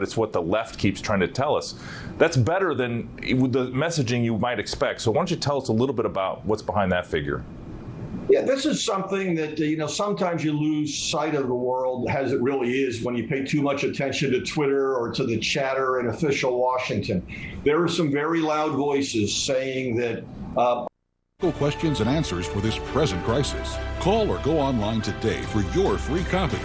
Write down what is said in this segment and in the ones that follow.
It's what the left keeps trying to tell us. That's better than the messaging you might expect. So why don't you tell us a little bit about what's behind that figure? Yeah, this is something that, sometimes you lose sight of the world as it really is when you pay too much attention to Twitter or to the chatter in official Washington. There are some very loud voices saying that questions and answers for this present crisis. Call or go online today for your free copy.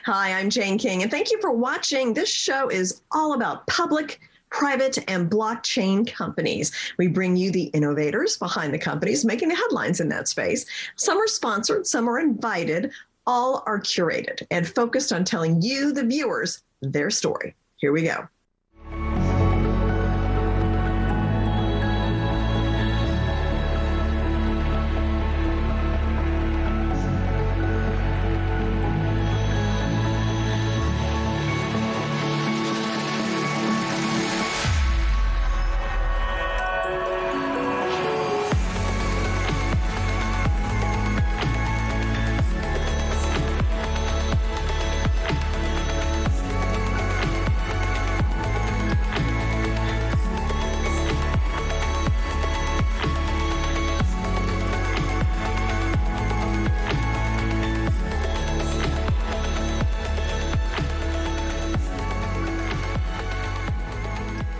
Hi, I'm Jane King, and thank you for watching. This show is all about public, private, and blockchain companies. We bring you the innovators behind the companies making the headlines in that space. Some are sponsored, some are invited, all are curated and focused on telling you, the viewers, their story. Here we go.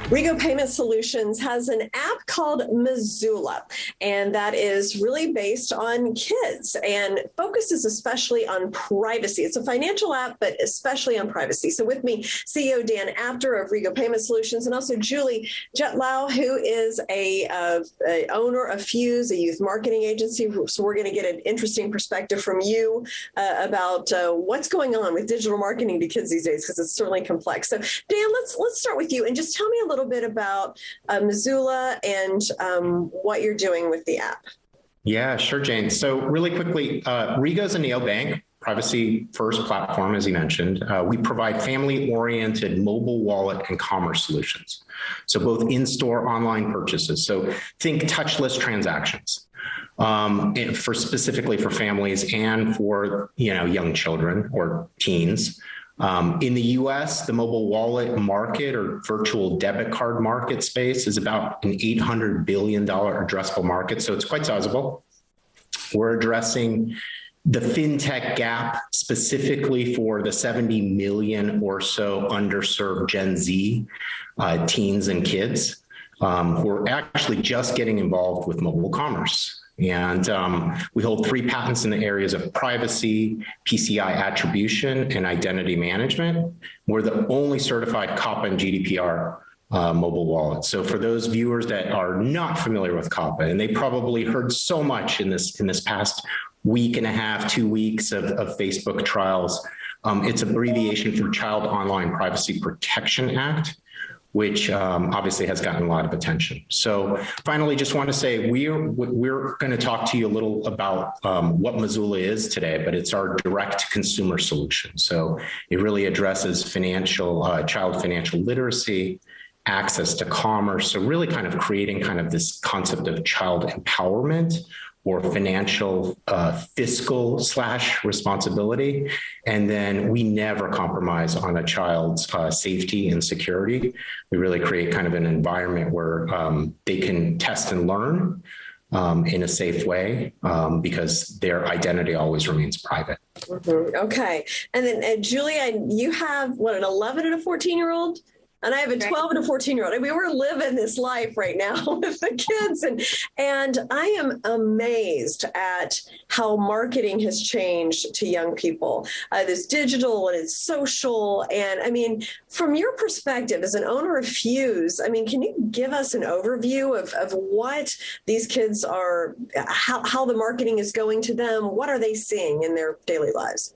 Rigo Payment Solutions has an app called Missoula, and that is really based on kids and focuses especially on privacy. It's a financial app, but especially on privacy. So with me, CEO Dan Apter of Rigo Payment Solutions, and also Julie Jetlau, who is a owner of Fuse, a youth marketing agency. So we're going to get an interesting perspective from you about what's going on with digital marketing to kids these days, because it's certainly complex. So Dan, let's start with you and just tell me a little bit about Missoula and what you're doing with the app. Yeah, sure, Jane. So really quickly, Rigo is a neobank, privacy-first platform, as you mentioned. We provide family-oriented mobile wallet and commerce solutions. So both in-store, online purchases. So think touchless transactions. Specifically for families and for young children or teens. In the US, the mobile wallet market or virtual debit card market space is about an $800 billion addressable market, so it's quite sizable. We're addressing the fintech gap specifically for the 70 million or so underserved Gen Z teens and kids who are actually just getting involved with mobile commerce. And we hold 3 patents in the areas of privacy, PCI attribution, and identity management. We're the only certified COPPA and GDPR mobile wallet. So for those viewers that are not familiar with COPPA, and they probably heard so much in this past week and a half, 2 weeks of Facebook trials, it's abbreviation for Child Online Privacy Protection Act, which obviously has gotten a lot of attention. So finally, just want to say we're going to talk to you a little about what Missoula is today, but it's our direct consumer solution. So it really addresses child financial literacy, access to commerce. So really kind of creating kind of this concept of child empowerment or financial fiscal / responsibility. And then we never compromise on a child's safety and security. We really create kind of an environment where they can test and learn in a safe way because their identity always remains private. Mm-hmm. Okay. And then Julia, you have an 11 and a 14-year-old? And I have a 12 and a 14-year-old. I mean, we're living this life right now with the kids. And I am amazed at how marketing has changed to young people. It's digital and it's social. And I mean, from your perspective as an owner of Fuse, I mean, can you give us an overview of what these kids are, how the marketing is going to them? What are they seeing in their daily lives?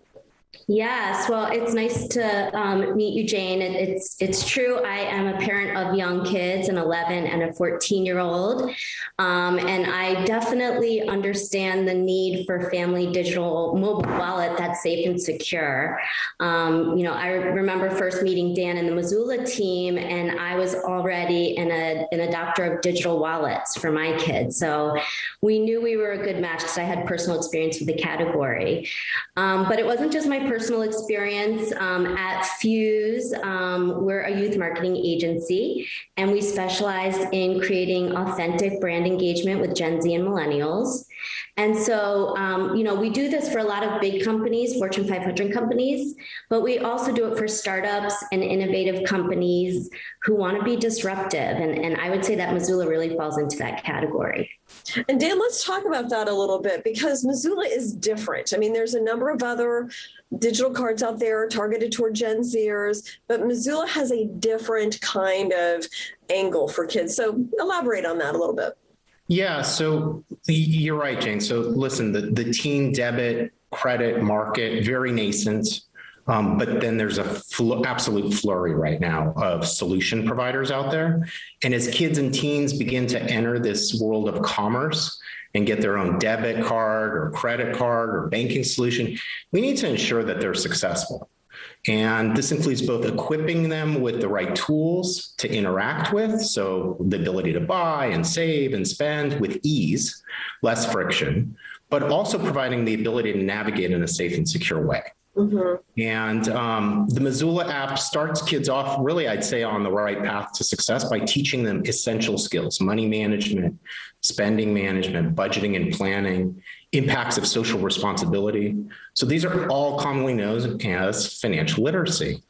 Yes, well, it's nice to meet you, Jane. It's true. I am a parent of young kids, an 11 and a 14-year-old, and I definitely understand the need for family digital mobile wallet that's safe and secure. I remember first meeting Dan and the Missoula team, and I was already an adopter of digital wallets for my kids. So we knew we were a good match because I had personal experience with the category. But it wasn't just my personal experience. At Fuse, we're a youth marketing agency, and we specialize in creating authentic brand engagement with Gen Z and millennials. And so, we do this for a lot of big companies, Fortune 500 companies, but we also do it for startups and innovative companies who want to be disruptive. And I would say that Missoula really falls into that category. And Dan, let's talk about that a little bit, because Missoula is different. I mean, there's a number of other digital cards out there targeted toward Gen Zers, but Missoula has a different kind of angle for kids. So elaborate on that a little bit. Yeah, so you're right, Jane. So listen, the teen debit credit market, very nascent. But then there's a absolute flurry right now of solution providers out there. And as kids and teens begin to enter this world of commerce and get their own debit card or credit card or banking solution, we need to ensure that they're successful. And this includes both equipping them with the right tools to interact with, so the ability to buy and save and spend with ease, less friction, but also providing the ability to navigate in a safe and secure way. Mm-hmm. And the Missoula app starts kids off really, I'd say, on the right path to success by teaching them essential skills: money management, spending management, budgeting and planning, impacts of social responsibility. So these are all commonly known as financial literacy.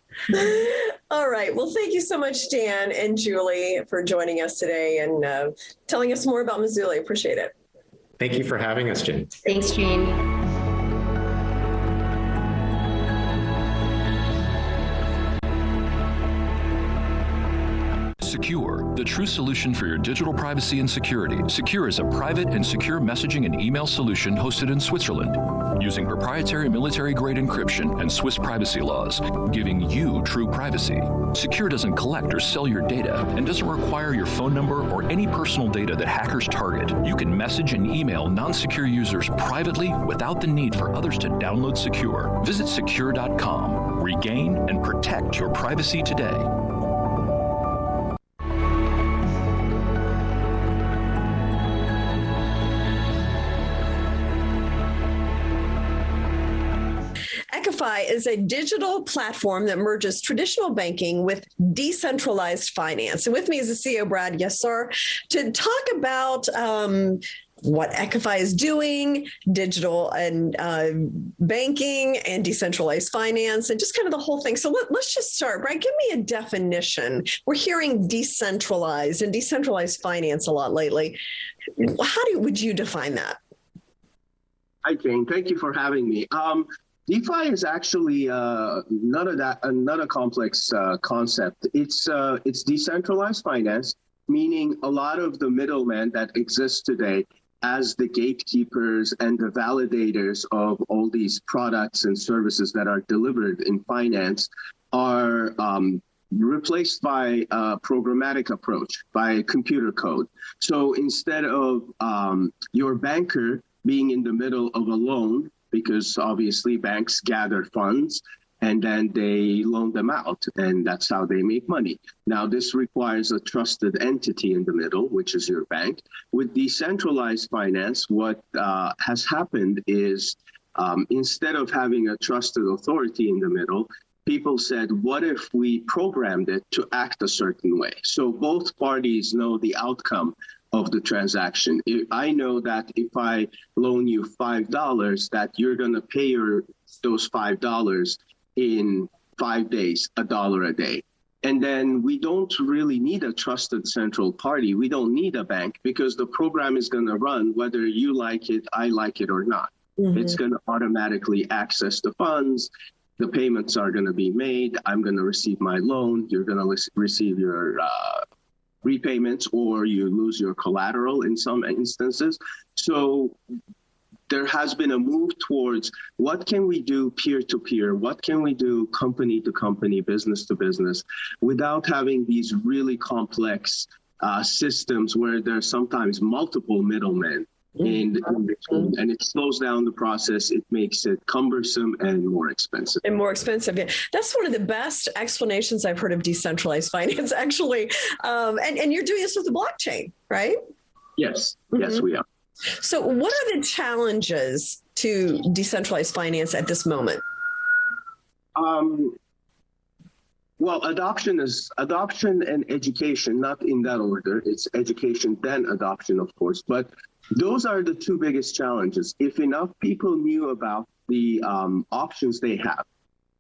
All right. Well, thank you so much, Dan and Julie, for joining us today and telling us more about Missoula. I appreciate it. Thank you for having us, Jane. Thanks, Jane. SEKUR, the true solution for your digital privacy and security. SEKUR is a private and secure messaging and email solution hosted in Switzerland, using proprietary military-grade encryption and Swiss privacy laws, giving you true privacy. SEKUR doesn't collect or sell your data and doesn't require your phone number or any personal data that hackers target. You can message and email non-secure users privately without the need for others to download SEKUR. Visit SEKUR.com. Regain and protect your privacy today. Equify is a digital platform that merges traditional banking with decentralized finance. And with me is the CEO, Brad Yessar, to talk about what Equify is doing, digital and banking and decentralized finance, and just kind of the whole thing. So let's just start. Brad, give me a definition. We're hearing decentralized and decentralized finance a lot lately. Would you define that? Hi, Jane. Thank you for having me. DeFi is actually not a complex concept. It's decentralized finance, meaning a lot of the middlemen that exist today as the gatekeepers and the validators of all these products and services that are delivered in finance are replaced by a programmatic approach, by computer code. So instead of your banker being in the middle of a loan, because obviously banks gather funds and then they loan them out, and that's how they make money. Now, this requires a trusted entity in the middle, which is your bank. With decentralized finance, what has happened is instead of having a trusted authority in the middle, people said, what if we programmed it to act a certain way? So both parties know the outcome of the transaction. I know that if I loan you $5, that you're going to pay those $5 in 5 days, $1 a day. And then we don't really need a trusted central party. We don't need a bank, because the program is going to run whether you like it, I like it or not. Mm-hmm. It's going to automatically access the funds. The payments are going to be made. I'm going to receive my loan. You're going to receive your repayments, or you lose your collateral in some instances. So there has been a move towards what can we do peer-to-peer, what can we do company-to-company, business-to-business, without having these really complex systems where there's sometimes multiple middlemen in between, and it slows down the process. It makes it cumbersome and more expensive. And more expensive. Yeah. That's one of the best explanations I've heard of decentralized finance, actually. And you're doing this with the blockchain, right? Yes. Yes, we are. So what are the challenges to decentralized finance at this moment? Well, adoption and education, not in that order. It's education, then adoption, of course. But those are the two biggest challenges. If enough people knew about the options they have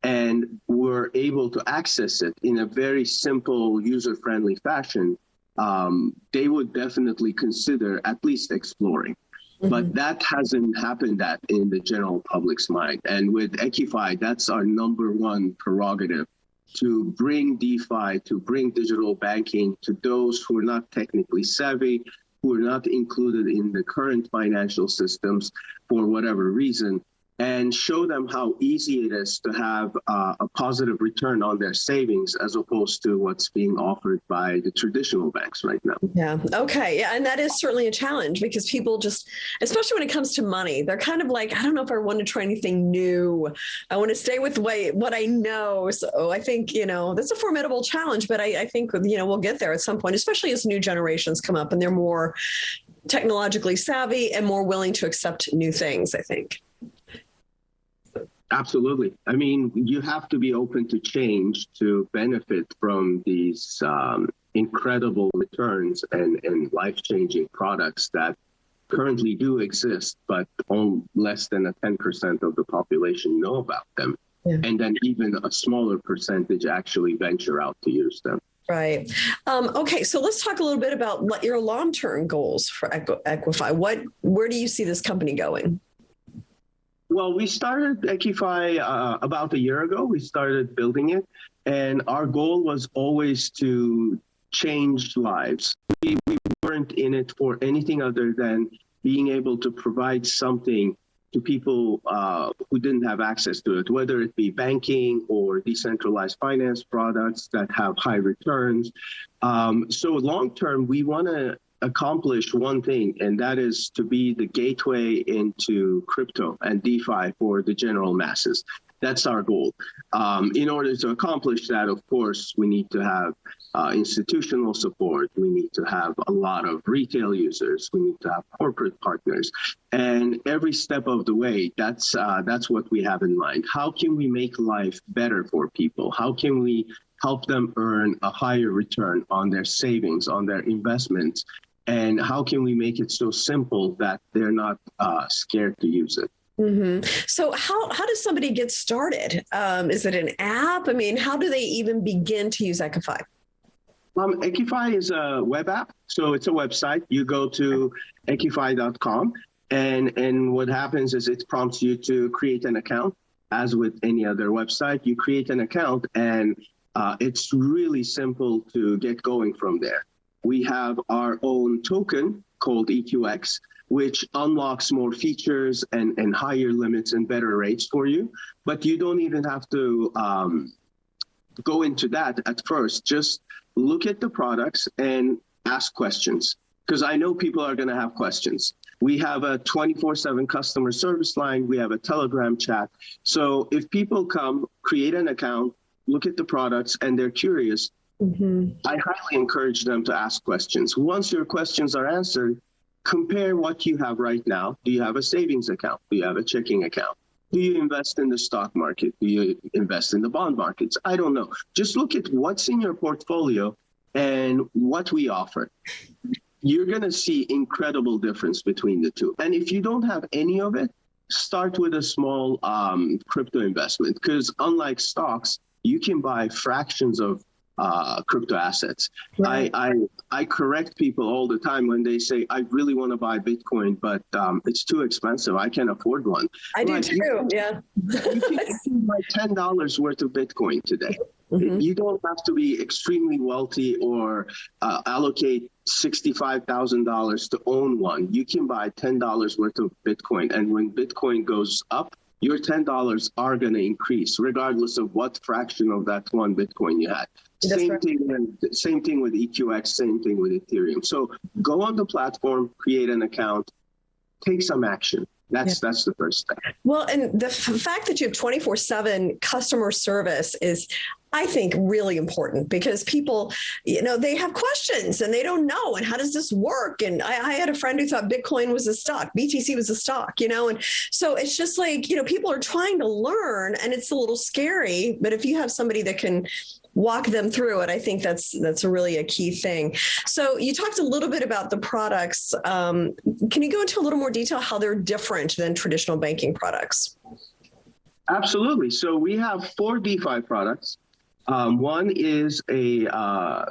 and were able to access it in a very simple, user-friendly fashion, they would definitely consider at least exploring. But that hasn't happened in the general public's mind. And with Equify, that's our number one prerogative, to bring DeFi, to bring digital banking to those who are not technically savvy, who are not included in the current financial systems for whatever reason, and show them how easy it is to have a positive return on their savings as opposed to what's being offered by the traditional banks right now. Yeah. Okay. Yeah. And that is certainly a challenge because people just, especially when it comes to money, they're kind of like, I don't know if I want to try anything new. I want to stay with what I know. So I think, that's a formidable challenge, but I think, we'll get there at some point, especially as new generations come up and they're more technologically savvy and more willing to accept new things, I think. Absolutely. I mean, you have to be open to change to benefit from these incredible returns and life-changing products that currently do exist, but less than 10% of the population know about them. Yeah. And then even a smaller percentage actually venture out to use them. Right. Okay. So let's talk a little bit about what your long-term goals for Equify. Where do you see this company going? Well, we started Equify about a year ago. We started building it, and our goal was always to change lives. We weren't in it for anything other than being able to provide something to people who didn't have access to it, whether it be banking or decentralized finance products that have high returns. So long term, we want to accomplish one thing, and that is to be the gateway into crypto and DeFi for the general masses. That's our goal. In order to accomplish that, of course, we need to have institutional support. We need to have a lot of retail users. We need to have corporate partners. And every step of the way, that's what we have in mind. How can we make life better for people? How can we help them earn a higher return on their savings, on their investments? And how can we make it so simple that they're not scared to use it? Mm-hmm. So how does somebody get started? Is it an app? I mean, how do they even begin to use Equify? Equify is a web app. So it's a website. You go to equify.com, and what happens is it prompts you to create an account. As with any other website, you create an account, and it's really simple to get going from there. We have our own token called EQX, which unlocks more features and higher limits and better rates for you. But you don't even have to go into that at first. Just look at the products and ask questions, because I know people are going to have questions. We have a 24/7 customer service line. We have a Telegram chat. So if people come, create an account, look at the products, and they're curious, I highly encourage them to ask questions. Once your questions are answered, compare what you have right now. Do you have a savings account? Do you have a checking account? Do you invest in the stock market? Do you invest in the bond markets? I don't know. Just look at what's in your portfolio and what we offer. You're going to see incredible difference between the two. And if you don't have any of it, start with a small crypto investment, because unlike stocks, you can buy fractions of crypto assets. Right. I correct people all the time when they say, I really want to buy Bitcoin, but it's too expensive. I can't afford one. I do too, yeah. You can buy $10 worth of Bitcoin today. Mm-hmm. You don't have to be extremely wealthy or allocate $65,000 to own one. You can buy $10 worth of Bitcoin. And when Bitcoin goes up, your $10 are going to increase, regardless of what fraction of that one Bitcoin you had. Same thing with EQX, same thing with Ethereum. So go on the platform, create an account, take some action. That's the first step. Well, and the fact that you have 24/7 customer service is, I think, really important, because people, they have questions and they don't know. And how does this work? And I had a friend who thought Bitcoin was a stock, BTC was a stock, and so it's just like, people are trying to learn, and it's a little scary. But if you have somebody that can walk them through it, I think that's really a key thing. So you talked a little bit about the products. Can you go into a little more detail how they're different than traditional banking products? Absolutely. So we have 4 DeFi products. One is a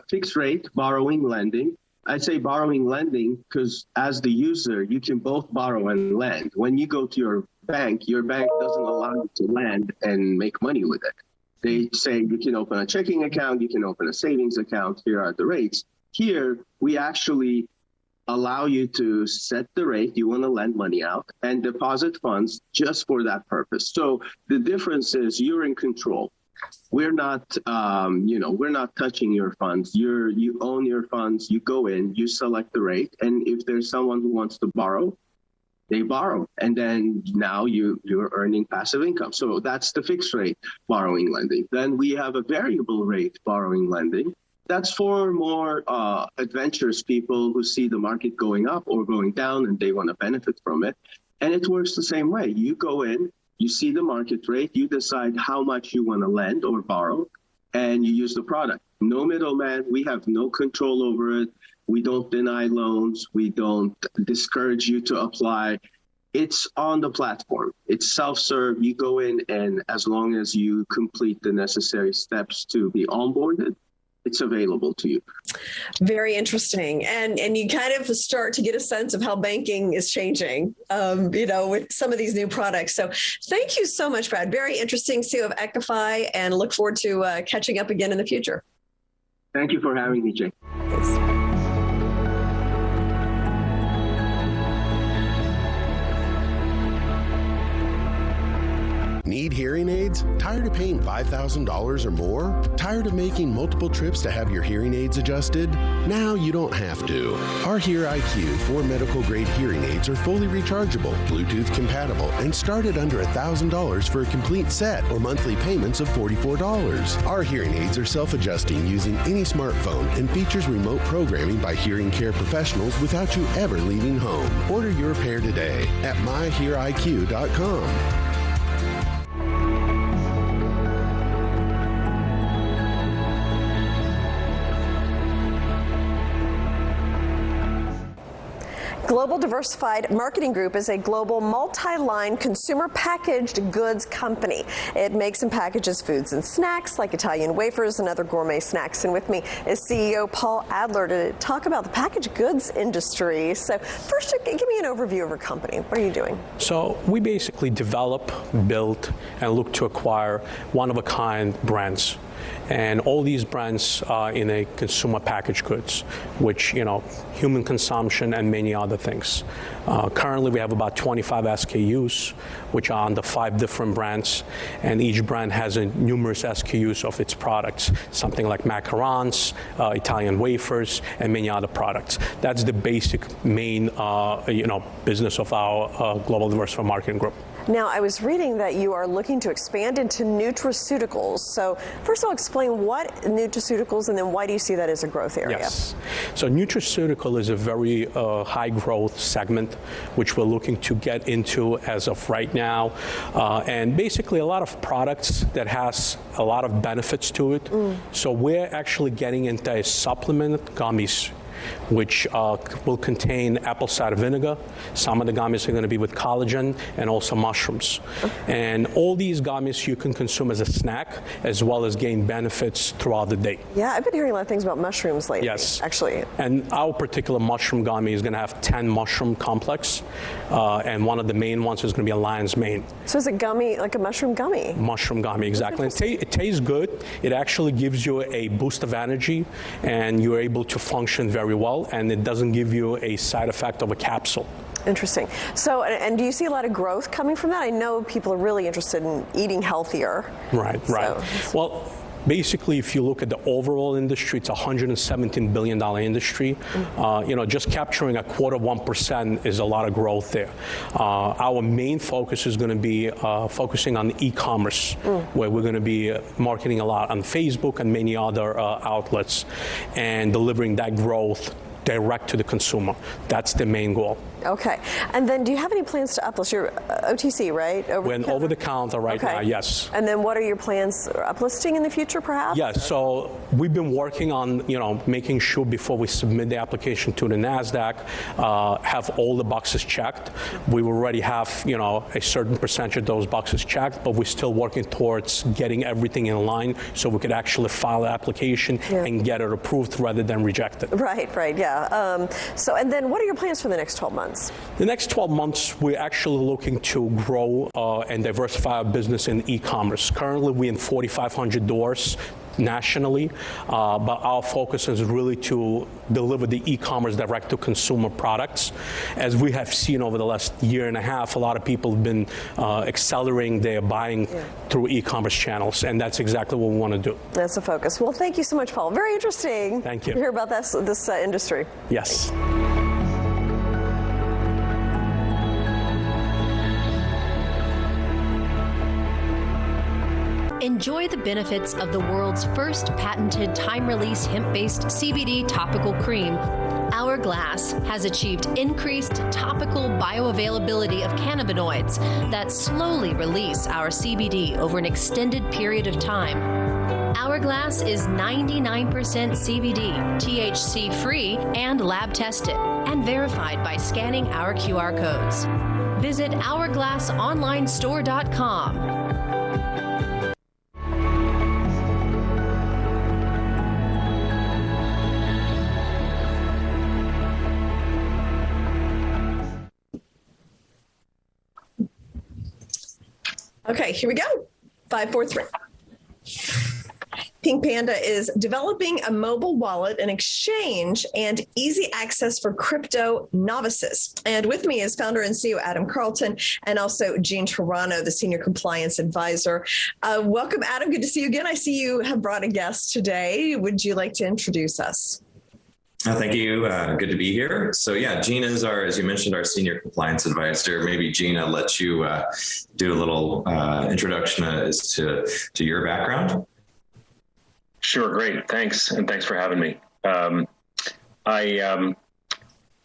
fixed rate borrowing lending. I'd say borrowing lending because as the user, you can both borrow and lend. When you go to your bank doesn't allow you to lend and make money with it. They say you can open a checking account, you can open a savings account, here are the rates. Here, we actually allow you to set the rate you want to lend money out and deposit funds just for that purpose. So the difference is you're in control. We're not, we're not touching your funds. You own your funds, you go in, you select the rate, and if there's someone who wants to borrow, they borrow, and then now you're earning passive income. So that's the fixed rate borrowing lending. Then we have a variable rate borrowing lending. That's for more adventurous people who see the market going up or going down and they want to benefit from it. And it works the same way. You go in, you see the market rate, you decide how much you want to lend or borrow, and you use the product. No middleman, we have no control over it. We don't deny loans. We don't discourage you to apply. It's on the platform. It's self-serve. You go in, and as long as you complete the necessary steps to be onboarded, it's available to you. Very interesting. And you kind of start to get a sense of how banking is changing, with some of these new products. So thank you so much, Brad. Very interesting, CEO of Equify, and look forward to catching up again in the future. Thank you for having me, Jane. Thanks. Need hearing aids? Tired of paying $5,000 or more? Tired of making multiple trips to have your hearing aids adjusted? Now you don't have to. Our Hear IQ 4 medical grade hearing aids are fully rechargeable, Bluetooth compatible, and start at under $1,000 for a complete set or monthly payments of $44. Our hearing aids are self-adjusting using any smartphone and features remote programming by hearing care professionals without you ever leaving home. Order your pair today at myheariq.com. Global Diversified Marketing Group is a global multi-line consumer packaged goods company. It makes and packages foods and snacks like Italian wafers and other gourmet snacks. And with me is CEO Paul Adler to talk about the packaged goods industry. So first, give me an overview of your company. What are you doing? So we basically develop, build, and look to acquire one-of-a-kind brands. And all these brands are in a consumer packaged goods, which, human consumption and many other things. Currently, we have about 25 SKUs, which are under 5 different brands, and each brand has numerous SKUs of its products, something like macarons, Italian wafers, and many other products. That's the basic main, business of our Global Diversified Marketing Group. Now, I was reading that you are looking to expand into nutraceuticals. So first of all, explain what nutraceuticals, and then why do you see that as a growth area? Yes. So nutraceutical is a very high growth segment, which we're looking to get into as of right now. And basically a lot of products that has a lot of benefits to it. So we're actually getting into a supplement gummies. which will contain apple cider vinegar. Some of the gummies are going to be with collagen and also mushrooms. And all these gummies you can consume as a snack as well as gain benefits throughout the day. Yeah, I've been hearing a lot of things about mushrooms lately. Yes. Actually. And our particular mushroom gummy is going to have 10 mushroom complex, and one of the main ones is going to be a lion's mane. So is it gummy, like a mushroom gummy? Mushroom gummy, exactly. It tastes good. It actually gives you a boost of energy, and you're able to function very well, and it doesn't give you a side effect of a capsule. Interesting. So, and do you see a lot of growth coming from that? I know people are really interested in eating healthier. Right. Well, basically, if you look at the overall industry, it's a $117 billion industry. Just capturing 0.25% is a lot of growth there. Our main focus is going to be focusing on e-commerce, where we're going to be marketing a lot on Facebook and many other outlets, and delivering that growth direct to the consumer. That's the main goal. Okay. And then do you have any plans to uplist? Your OTC, right? We're over the counter right now, yes. And then what are your plans for uplisting in the future, perhaps? Yes, so we've been working on, making sure before we submit the application to the NASDAQ, have all the boxes checked. We already have, a certain percentage of those boxes checked, but we're still working towards getting everything in line so we could actually file an application and get it approved rather than rejected. Right, yeah. So, and then what are your plans for the next 12 months? The next 12 months, we're actually looking to grow and diversify our business in e-commerce. Currently, we're in 4,500 doors nationally, but our focus is really to deliver the e-commerce direct-to-consumer products. As we have seen over the last year and a half, a lot of people have been accelerating their buying through e-commerce channels, and that's exactly what we want to do. That's the focus. Well, thank you so much, Paul. Very interesting. Thank you. To hear about this industry. Yes. Enjoy the benefits of the world's first patented time-release hemp-based CBD topical cream. Hourglass has achieved increased topical bioavailability of cannabinoids that slowly release our CBD over an extended period of time. Hourglass is 99% CBD, THC-free, and lab-tested, and verified by scanning our QR codes. Visit hourglassonlinestore.com. Okay, here we go. 5, 4, 3. PinkPanda is developing a mobile wallet, an exchange, and easy access for crypto novices. And with me is founder and CEO Adam Carlton, and also Gene Toronto, the Senior Compliance Advisor. Welcome, Adam. Good to see you again. I see you have brought a guest today. Would you like to introduce us? Thank you. Good to be here. So yeah, Gina is as you mentioned, our Senior Compliance Advisor. Maybe Gina, let you do a little introduction as to your background. Sure, great. Thanks. And thanks for having me. I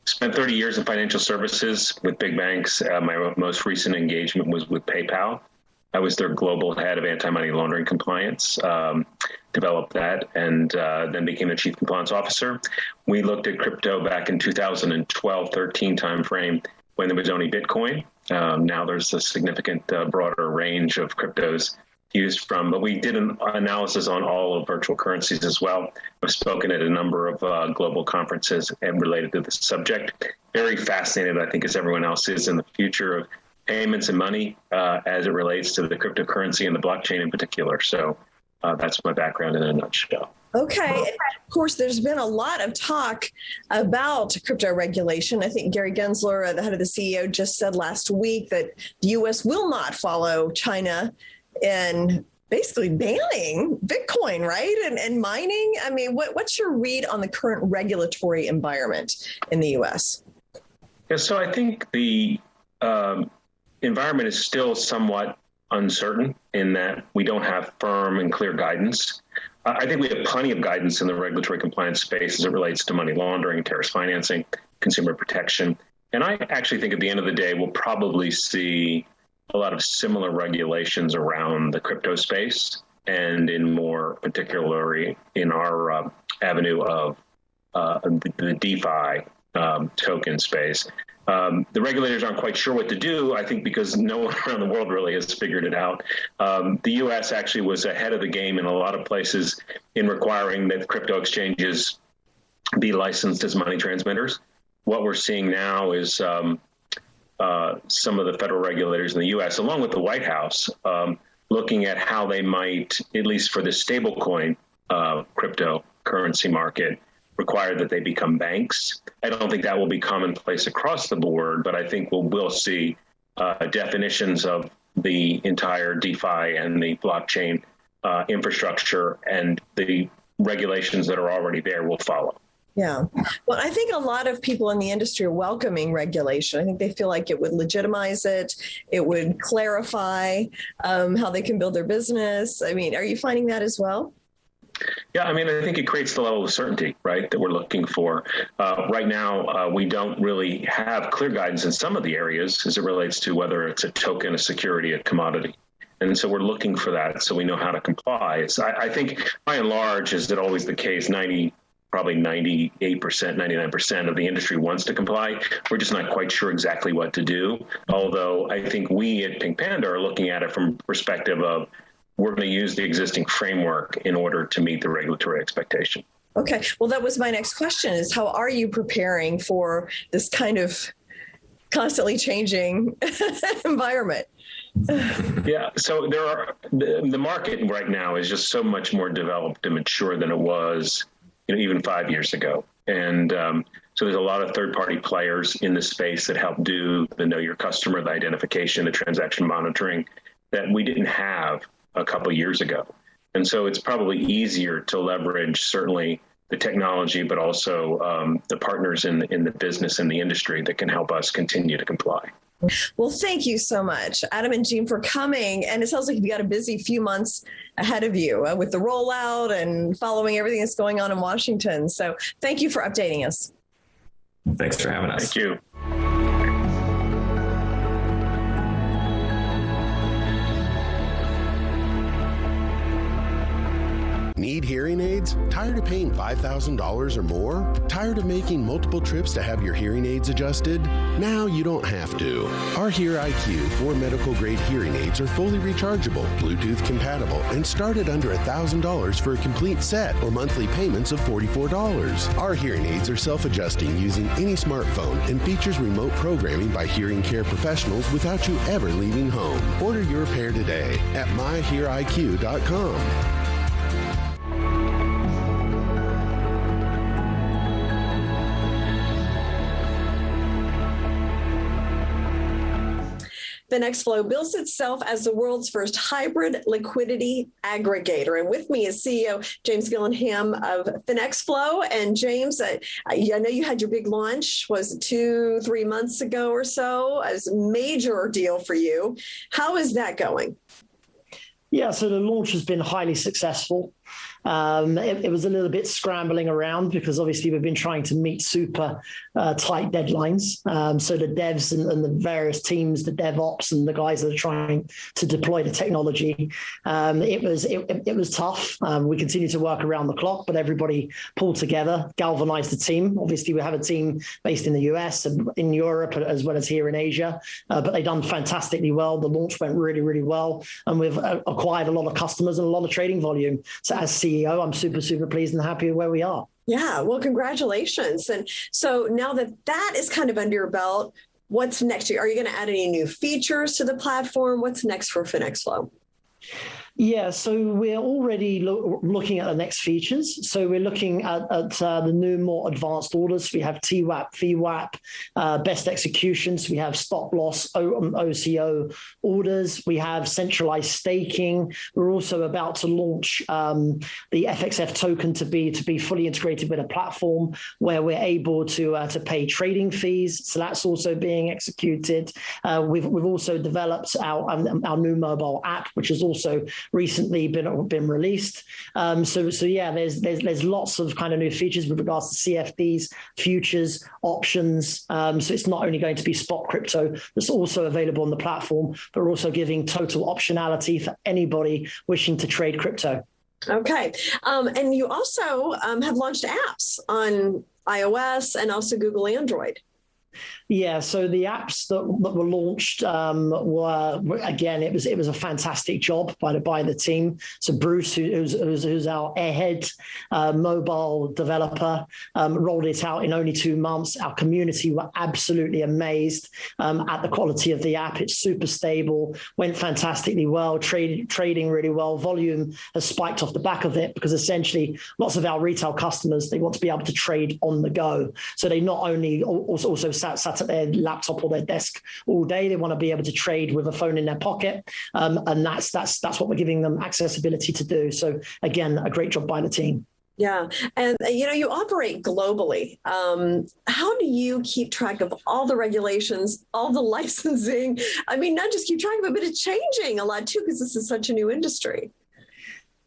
spent 30 years in financial services with big banks. My most recent engagement was with PayPal. I was their global head of anti-money laundering compliance, developed that, and then became the chief compliance officer. We looked at crypto back in 2012-13 timeframe when there was only Bitcoin. Now there's a significant broader range of cryptos used from, but we did an analysis on all of virtual currencies as well. I've spoken at a number of global conferences and related to the subject. Very fascinated, I think, as everyone else is, in the future of payments and money as it relates to the cryptocurrency and the blockchain in particular. So that's my background in a nutshell. Okay. Of course, there's been a lot of talk about crypto regulation. I think Gary Gensler, the head of the CEO, just said last week that the U.S. will not follow China in basically banning Bitcoin, right? And mining. I mean, what's your read on the current regulatory environment in the U.S.? Yeah, so I think the environment is still somewhat uncertain in that we don't have firm and clear guidance. I think we have plenty of guidance in the regulatory compliance space as it relates to money laundering, terrorist financing, consumer protection. And I actually think at the end of the day, we'll probably see a lot of similar regulations around the crypto space, and in more particularly in our avenue of the DeFi token space. The regulators aren't quite sure what to do, I think, because no one around the world really has figured it out. The U.S. actually was ahead of the game in a lot of places in requiring that crypto exchanges be licensed as money transmitters. What we're seeing now is some of the federal regulators in the U.S., along with the White House, looking at how they might, at least for the stablecoin cryptocurrency market, require that they become banks. I don't think that will be commonplace across the board, but I think we'll see definitions of the entire DeFi and the blockchain infrastructure, and the regulations that are already there will follow. Yeah. Well, I think a lot of people in the industry are welcoming regulation. I think they feel like it would legitimize it. It would clarify how they can build their business. I mean, are you finding that as well? Yeah, I mean, I think it creates the level of certainty, right, that we're looking for. Right now, we don't really have clear guidance in some of the areas as it relates to whether it's a token, a security, a commodity. And so we're looking for that so we know how to comply. I think, by and large, is it always the case, probably 98%, 99% of the industry wants to comply. We're just not quite sure exactly what to do. Although I think we at PinkPanda are looking at it from the perspective of, we're going to use the existing framework in order to meet the regulatory expectation. Okay. Well, that was my next question, is how are you preparing for this kind of constantly changing environment? Yeah. So the market right now is just so much more developed and mature than it was, even 5 years ago. And so there's a lot of third-party players in the space that help do the know your customer, the identification, the transaction monitoring that we didn't have a couple of years ago. And so it's probably easier to leverage certainly the technology, but also the partners in the business and the industry that can help us continue to comply. Well, thank you so much, Adam and Jean, for coming. And it sounds like you've got a busy few months ahead of you with the rollout and following everything that's going on in Washington. So thank you for updating us. Thanks for having us. Thank you. Need hearing aids? Tired of paying $5,000 or more? Tired of making multiple trips to have your hearing aids adjusted? Now you don't have to. Our Hear IQ 4 medical-grade hearing aids are fully rechargeable, Bluetooth compatible, and start at under $1,000 for a complete set or monthly payments of $44. Our hearing aids are self-adjusting using any smartphone and features remote programming by hearing care professionals without you ever leaving home. Order your pair today at myheariq.com. FINXFLO bills itself as the world's first hybrid liquidity aggregator. And with me is CEO James Gillingham of FINXFLO. And James, I know you had your big launch, was it 2-3 months ago or so? It was a major deal for you. How is that going? Yeah, so the launch has been highly successful. It was a little bit scrambling around because obviously we've been trying to meet super tight deadlines. So the devs and the various teams, the DevOps and the guys that are trying to deploy the technology, it was tough. We continue to work around the clock, but everybody pulled together, galvanized the team. Obviously, we have a team based in the US and in Europe as well as here in Asia, but they've done fantastically well. The launch went really, really well, and we've acquired a lot of customers and a lot of trading volume. So as CEO, I'm super, super pleased and happy with where we are. Yeah, well, congratulations. And so now that is kind of under your belt, what's next? Are you going to add any new features to the platform? What's next for FINXFLO? Yeah, so we're already looking at the next features. So we're looking at the new, more advanced orders. We have TWAP, VWAP, best executions. We have stop loss, OCO orders. We have centralized staking. We're also about to launch the FXF token to be fully integrated with a platform where we're able to pay trading fees. So that's also being executed. We've also developed our new mobile app, which has also recently been released. So yeah, there's lots of kind of new features with regards to CFDs, futures, options. So it's not only going to be spot crypto that's also available on the platform, but we're also giving total optionality for anybody wishing to trade crypto. Okay. And you also have launched apps on iOS and also Google Android. Yeah, so the apps that were launched were again, it was a fantastic job by the team. So Bruce, who's our airhead mobile developer, rolled it out in only 2 months. Our community were absolutely amazed at the quality of the app. It's super stable, went fantastically well, trading really well. Volume has spiked off the back of it because essentially lots of our retail customers, they want to be able to trade on the go. So they not only also sat at their laptop or their desk all day, they want to be able to trade with a phone in their pocket, and that's what we're giving them accessibility to do. So again, a great job by the team. Yeah. And, you operate globally. How do you keep track of all the regulations, all the licensing? I mean, not just keep track of it, but it's changing a lot too, because this is such a new industry.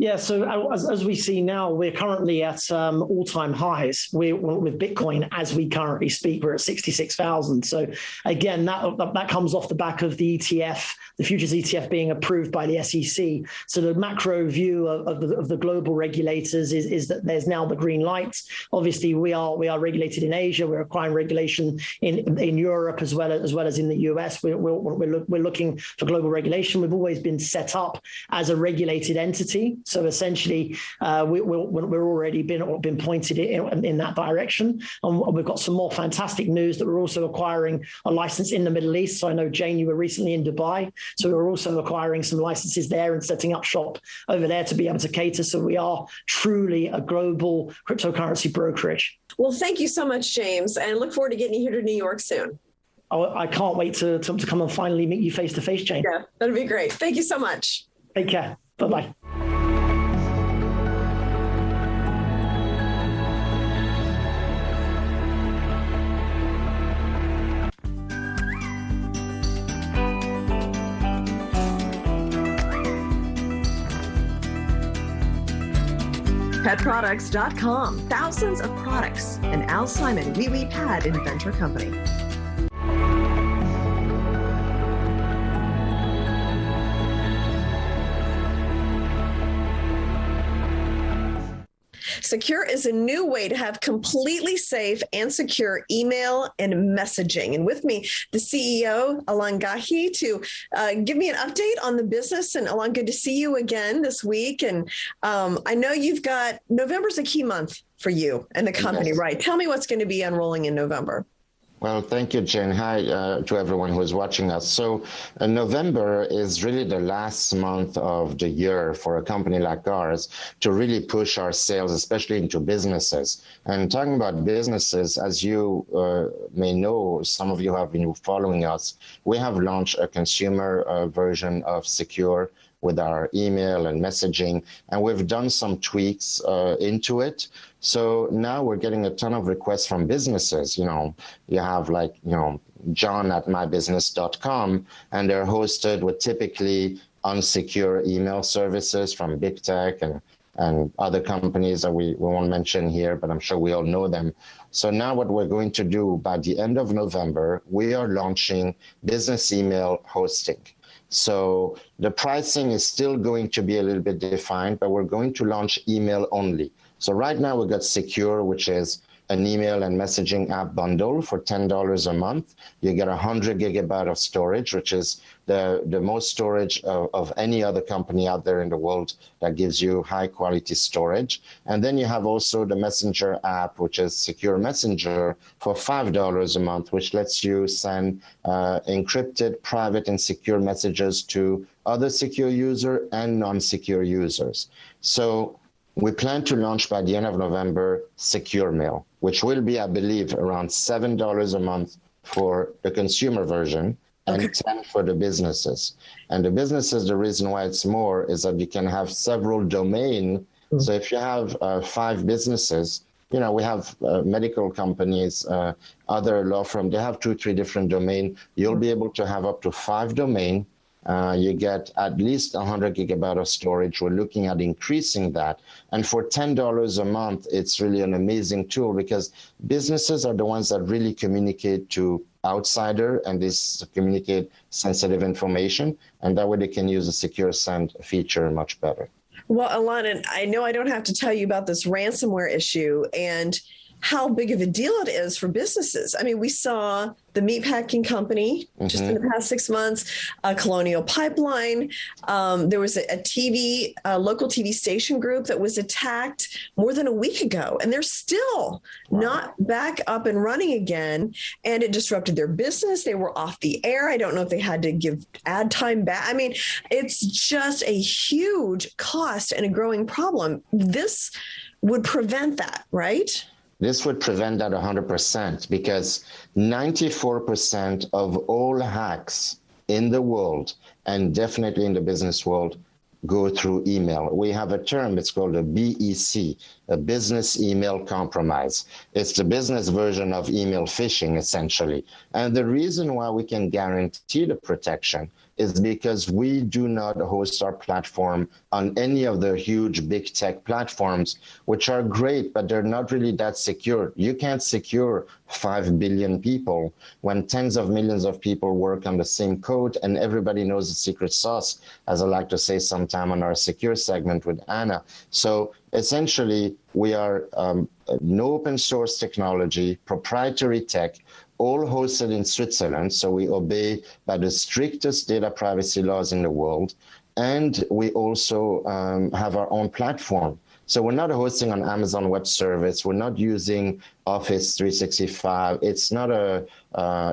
Yeah, so as we see now, we're currently at all-time highs. With Bitcoin, as we currently speak, we're at 66,000. So again, that comes off the back of the ETF, the futures ETF being approved by the SEC. So the macro view of the global regulators is that there's now the green light. Obviously, we are regulated in Asia. We're acquiring regulation in Europe as well as in the US. We're looking for global regulation. We've always been set up as a regulated entity. So essentially, we're already been pointed in that direction. And we've got some more fantastic news that we're also acquiring a license in the Middle East. So I know, Jane, you were recently in Dubai. So we're also acquiring some licenses there and setting up shop over there to be able to cater. So we are truly a global cryptocurrency brokerage. Well, thank you so much, James. And look forward to getting you here to New York soon. I can't wait to come and finally meet you face to face, Jane. Yeah, that'd be great. Thank you so much. Take care. Bye-bye. PetProducts.com. Thousands of products. An Al Simon Wee Wee Pad Inventor Company. SEKUR is a new way to have completely safe and secure email and messaging. And with me, the CEO, Alon Gahi, to give me an update on the business. And Alon, good to see you again this week. And I know November's a key month for you and the company, yes. Right? Tell me what's going to be unrolling in November. Well, thank you, Jen. Hi to everyone who is watching us. So November is really the last month of the year for a company like ours to really push our sales, especially into businesses. And talking about businesses, as you may know, some of you have been following us, we have launched a consumer version of SEKUR with our email and messaging, and we've done some tweaks into it. So now we're getting a ton of requests from businesses. You have John at mybusiness.com, and they're hosted with typically unsecure email services from big tech and other companies that we won't mention here, but I'm sure we all know them. So now what we're going to do by the end of November, we are launching business email hosting. So the pricing is still going to be a little bit defined, but we're going to launch email only. So right now we've got SEKUR, which is an email and messaging app bundle for $10 a month. You get 100 gigabyte of storage, which is the most storage of any other company out there in the world that gives you high quality storage. And then you have also the Messenger app, which is SEKUR Messenger for $5 a month, which lets you send encrypted, private, and secure messages to other SEKUR users and non-SEKUR users. So we plan to launch by the end of November SEKUR Mail, which will be, I believe, around $7 a month for the consumer version and $10 for the businesses. And the businesses, the reason why it's more is that you can have several domains. So if you have 5 businesses, we have medical companies, other law firms, they have 2-3 different domains. You'll be able to have up to 5 domains. You get at least 100 gigabyte of storage. We're looking at increasing that. And for $10 a month, it's really an amazing tool because businesses are the ones that really communicate to outsider and this communicate sensitive information. And that way they can use the SEKUR Send feature much better. Well, Alana, I know I don't have to tell you about this ransomware issue and how big of a deal it is for businesses. I mean, we saw the meatpacking company just in the past 6 months, Colonial Pipeline. There was a local TV station group that was attacked more than a week ago, and they're still not back up and running again. And it disrupted their business. They were off the air. I don't know if they had to give ad time back. I mean, it's just a huge cost and a growing problem. This would prevent that, right? This would prevent that 100% because 94% of all hacks in the world, and definitely in the business world, go through email. We have a term, it's called a BEC, a business email compromise. It's the business version of email phishing, essentially. And the reason why we can guarantee the protection is because we do not host our platform on any of the huge big tech platforms, which are great, but they're not really that secure. You can't secure 5 billion people when tens of millions of people work on the same code and everybody knows the secret sauce, as I like to say sometime on our secure segment with Anna. So essentially, we are no open source technology, proprietary tech, all hosted in Switzerland, so we obey by the strictest data privacy laws in the world, and we also have our own platform. So we're not hosting on Amazon Web Service, we're not using Office 365, it's not a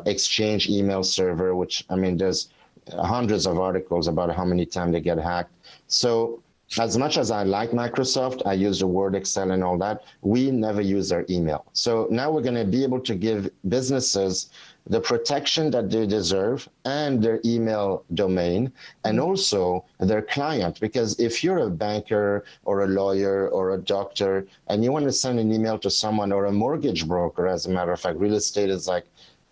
Exchange email server, which, I mean, there's hundreds of articles about how many times they get hacked. So as much as I like Microsoft, I use the Word, Excel, and all that, we never use their email. So now we're going to be able to give businesses the protection that they deserve and their email domain and also their client. Because if you're a banker or a lawyer or a doctor and you want to send an email to someone, or a mortgage broker, as a matter of fact, real estate is like,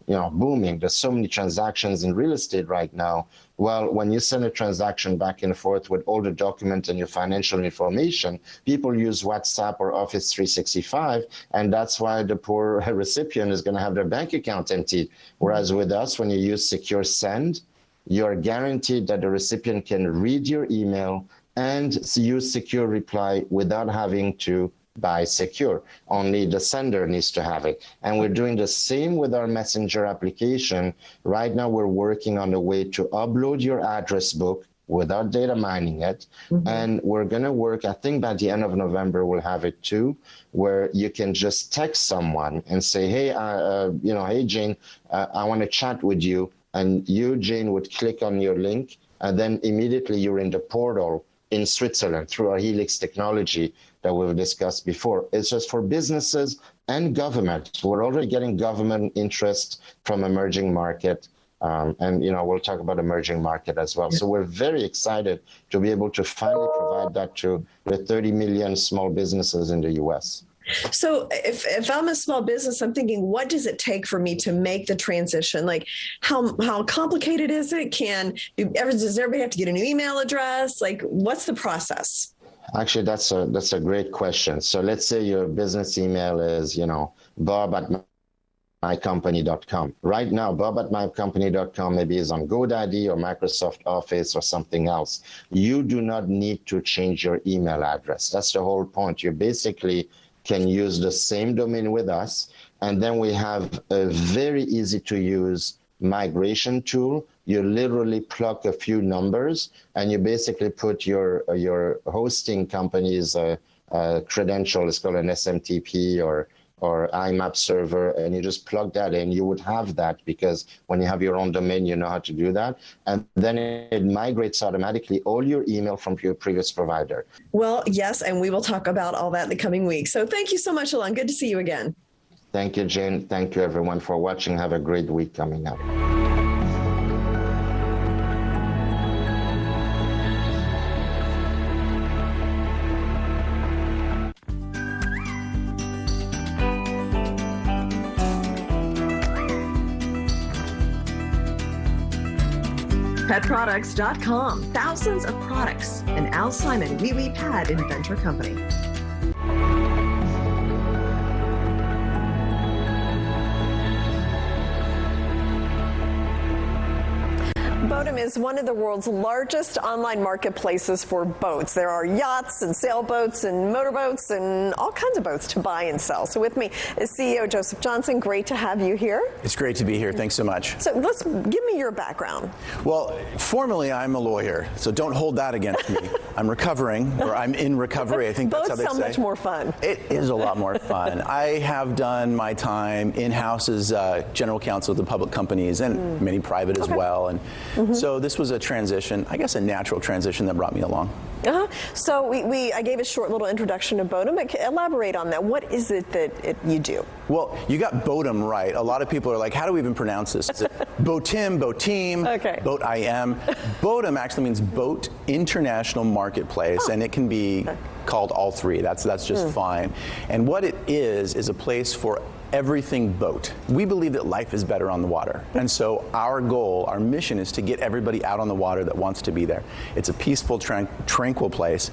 you know, booming. There's so many transactions in real estate right now. Well, when you send a transaction back and forth with all the documents and your financial information, people use WhatsApp or Office 365, and that's why the poor recipient is going to have their bank account emptied. Whereas with us, when you use Secure Send, you're guaranteed that the recipient can read your email and use Secure Reply without having to buy Secure. Only the sender needs to have it. And we're doing the same with our Messenger application. Right now, we're working on a way to upload your address book without data mining it. And we're going to work, I think by the end of November, we'll have it too, where you can just text someone and say, hey, hey, Jane, I want to chat with you. And you, Jane, would click on your link, and then immediately you're in the portal in Switzerland through our Helix technology that we've discussed before. It's just for businesses and government. We're already getting government interest from emerging market. And, we'll talk about emerging market as well. So we're very excited to be able to finally provide that to the 30 million small businesses in the US. So if I'm a small business, I'm thinking, what does it take for me to make the transition? Like, how complicated is it? Does everybody have to get a new email address? Like, what's the process? Actually, that's a great question. So let's say your business email is, bob@mycompany.com. Right now, bob@mycompany.com maybe is on GoDaddy or Microsoft Office or something else. You do not need to change your email address. That's the whole point. You basically can use the same domain with us. And then we have a very easy to use migration tool. You literally plug a few numbers and you basically put your hosting company's credential, it's called an SMTP or IMAP server, and you just plug that in. You would have that because when you have your own domain, you know how to do that. And then it migrates automatically all your email from your previous provider. Well, yes, and we will talk about all that in the coming week. So thank you so much, Alon. Good to see you again. Thank you, Jane. Thank you, everyone, for watching. Have a great week coming up. PetProducts.com. Thousands of products. An Al Simon Wee Wee Pad Inventor Company. Vodum Vodum is one of the world's largest online marketplaces for boats. There are yachts and sailboats and motorboats and all kinds of boats to buy and sell. So with me is CEO Joseph Johnson. Great to have you here. It's great to be here. Thanks so much. So give me your background. Well, formally, I'm a lawyer, so don't hold that against me. I'm recovering, or I'm in recovery. I think that's how they say. Boats sound much more fun. It is a lot more fun. I have done my time in-house as general counsel of the public companies and many private as well. And so this was a transition, I guess a natural transition that brought me along. So I gave a short little introduction to Boatim. Elaborate on that. What is it that you do? Well, you got Boatim right. A lot of people are like, how do we even pronounce this? Is it Boatim, Boatim, Boatim? Boatim actually means Boat International Marketplace, and it can be called all three. That's just fine. And what it is a place for everything boat. We believe that life is better on the water. And so our goal, our mission is to get everybody out on the water that wants to be there. It's a peaceful, tranquil place,